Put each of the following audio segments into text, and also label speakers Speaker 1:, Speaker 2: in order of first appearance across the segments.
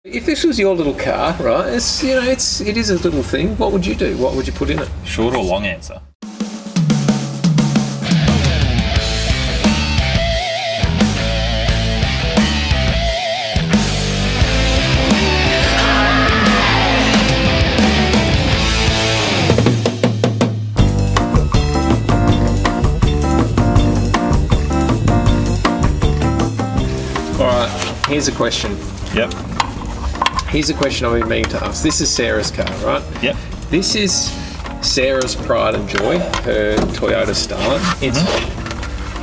Speaker 1: If this was your little car, right, it is a little thing, what would you do? What would you put in it?
Speaker 2: Short or long answer?
Speaker 1: Alright, here's a question.
Speaker 2: Yep.
Speaker 1: Here's a question I've been meaning to ask. This is Sarah's car, right?
Speaker 2: Yep.
Speaker 1: This is Sarah's pride and joy, her Toyota Starlet. It's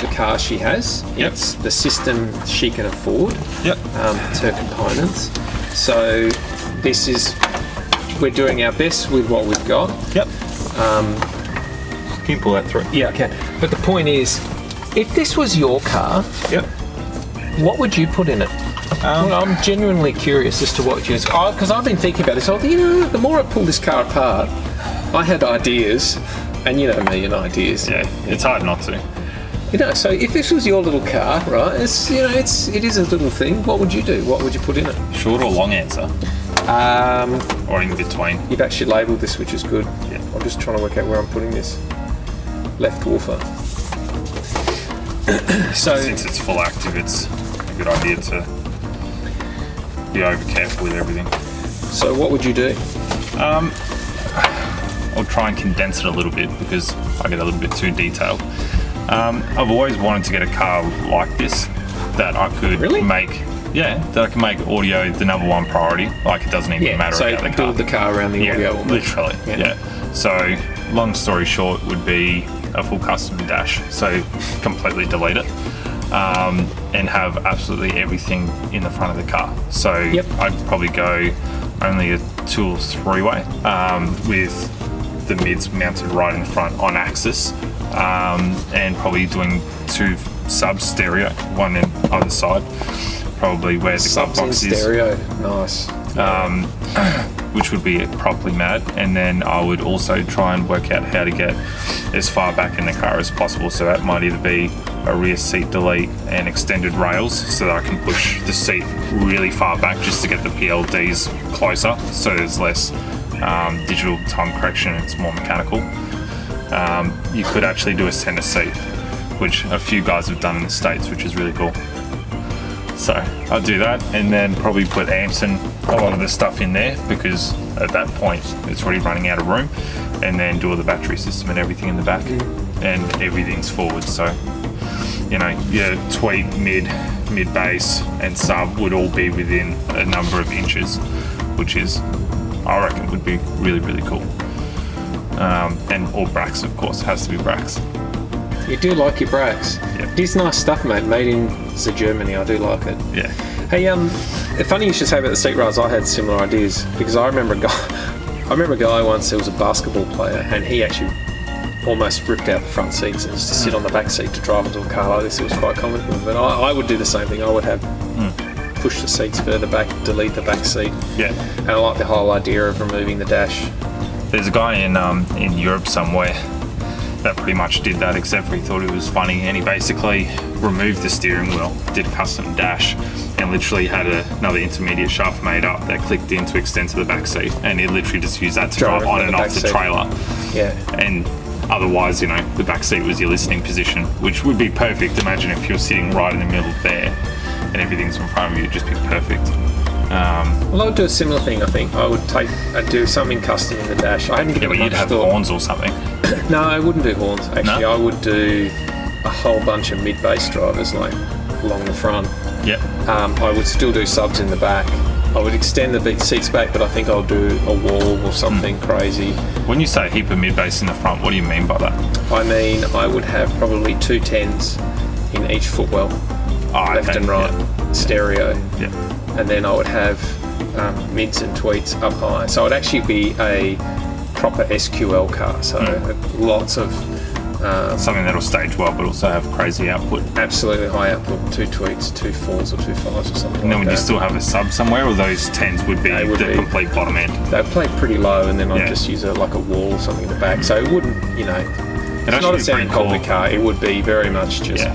Speaker 1: the car she has.
Speaker 2: Yep.
Speaker 1: It's the system she can afford.
Speaker 2: Yep.
Speaker 1: It's her components. So we're doing our best with what we've got.
Speaker 2: Yep. Can you pull that through?
Speaker 1: Yeah, I can. But the point is, if this was your car,
Speaker 2: Yep.
Speaker 1: what would you put in it? Well, I'm genuinely curious as to what you... Because I've been thinking about this. The more I pull this car apart, I had ideas, and you know me and ideas.
Speaker 2: Yeah, it's hard not to.
Speaker 1: So if this was your little car, right, it is a little thing, what would you do? What would you put in it?
Speaker 2: Short or long answer? Or in between?
Speaker 1: You've actually labelled this, which is good.
Speaker 2: Yeah.
Speaker 1: I'm just trying to work out where I'm putting this. Left woofer. So
Speaker 2: since it's full active, it's a good idea to be over careful with everything.
Speaker 1: So what would you do?
Speaker 2: I'll try and condense it a little bit because I get a little bit too detailed. I've always wanted to get a car like this that I could that I can make audio the number one priority. Like, it doesn't even matter about the car.
Speaker 1: Build the car around the audio. Almost.
Speaker 2: Literally. Yeah. So long story short would be a full custom dash. So completely delete it. And have absolutely everything in the front of the car. So I'd probably go only a 2 or 3-way with the mids mounted right in front on axis, and probably doing 2 sub stereo, one in either side, probably where the glove box is.
Speaker 1: Stereo, nice.
Speaker 2: Which would be properly mad, and then I would also try and work out how to get as far back in the car as possible. So that might either be a rear seat delete and extended rails, so that I can push the seat really far back just to get the PLDs closer, so there's less digital time correction, it's more mechanical. You could actually do a center seat, which a few guys have done in the States, which is really cool. So I'll do that, and then probably put amps and a lot of the stuff in there, because at that point it's already running out of room, and then do all the battery system and everything in the back, and everything's forward. So your tweet, mid bass and sub would all be within a number of inches, which is, I reckon, would be really, really cool. And all Brax, of course, it has to be Brax.
Speaker 1: You do like your Brax.
Speaker 2: Yeah.
Speaker 1: It is nice stuff, mate. Made in Germany. I do like it.
Speaker 2: Yeah.
Speaker 1: Hey, funny you should say about the seat rails. I had similar ideas, because I remember a guy once who was a basketball player, and he actually almost ripped out the front seats and just to sit on the back seat to drive into a car like this. It was quite common for him. But I would do the same thing. I would have push the seats further back, delete the back seat.
Speaker 2: Yeah.
Speaker 1: And I like the whole idea of removing the dash.
Speaker 2: There's a guy in Europe somewhere that pretty much did that, except for he thought it was funny, and he basically removed the steering wheel, did a custom dash, and literally had another intermediate shaft made up that clicked in to extend to the back seat, and he literally just used that to drive on and off the trailer. Yeah. And otherwise, the back seat was your listening position, which would be perfect. Imagine if you're sitting right in the middle there and everything's in front of you, it'd just be perfect.
Speaker 1: Well, I would do a similar thing. I think I'd do something custom in the dash. I hadn't given
Speaker 2: but you'd have horns or something.
Speaker 1: No, I wouldn't do horns. Actually,
Speaker 2: No?
Speaker 1: I would do a whole bunch of mid-bass drivers, like along the front.
Speaker 2: Yep.
Speaker 1: I would still do subs in the back. I would extend the seats back, but I think I'll do a wall or something crazy.
Speaker 2: When you say a heap of mid-bass in the front, what do you mean by that?
Speaker 1: I mean, I would have probably 2 10s in each footwell, left and right, stereo.
Speaker 2: Yeah.
Speaker 1: And then I would have mids and tweets up high. So it'd actually be a proper SQL car. So lots of
Speaker 2: something that'll stage well, but also have crazy output.
Speaker 1: Absolutely high output. 2 tweets, 2 4s or 2 5s or something.
Speaker 2: And then
Speaker 1: like
Speaker 2: would you
Speaker 1: that.
Speaker 2: still have a sub somewhere, or those 10s would be the complete bottom end?
Speaker 1: They'd play pretty low, and then I'd just use like a wall or something in the back. So it wouldn't, it's not a sound quality car. It would be very much just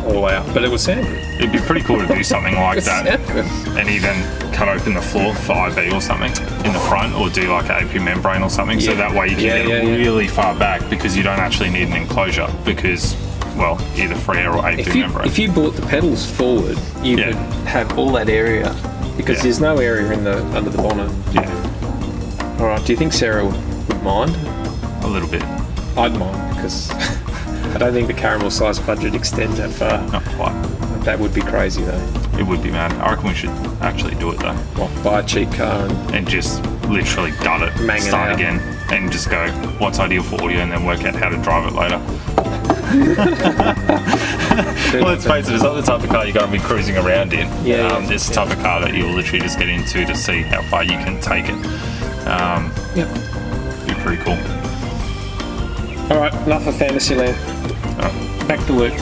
Speaker 1: all out, but it would sound good.
Speaker 2: It'd be pretty cool to do something like that, and even cut open the floor for IB or something in the front, or do like an AP membrane or something, so that way you can get really far back, because you don't actually need an enclosure, because, well, either free air or AP membrane.
Speaker 1: If you brought the pedals forward, you could have all that area, because there's no area under the bonnet.
Speaker 2: Yeah,
Speaker 1: All right. Do you think Sarah would mind?
Speaker 2: a little bit.
Speaker 1: I'd mind, because I don't think the caramel size budget extends that far.
Speaker 2: Not quite.
Speaker 1: That would be crazy though.
Speaker 2: It would be mad. I reckon we should actually do it though.
Speaker 1: Like buy a cheap car
Speaker 2: And just literally dud it,
Speaker 1: Mang it
Speaker 2: start
Speaker 1: out.
Speaker 2: again, and just go, what's ideal for audio, and then work out how to drive it later. Well, let's face it, it's not the type of car you're going to be cruising around in. It's the type of car that you'll literally just get into to see how far you can take it. Be pretty cool.
Speaker 1: All right, enough of Fantasyland. Back to work.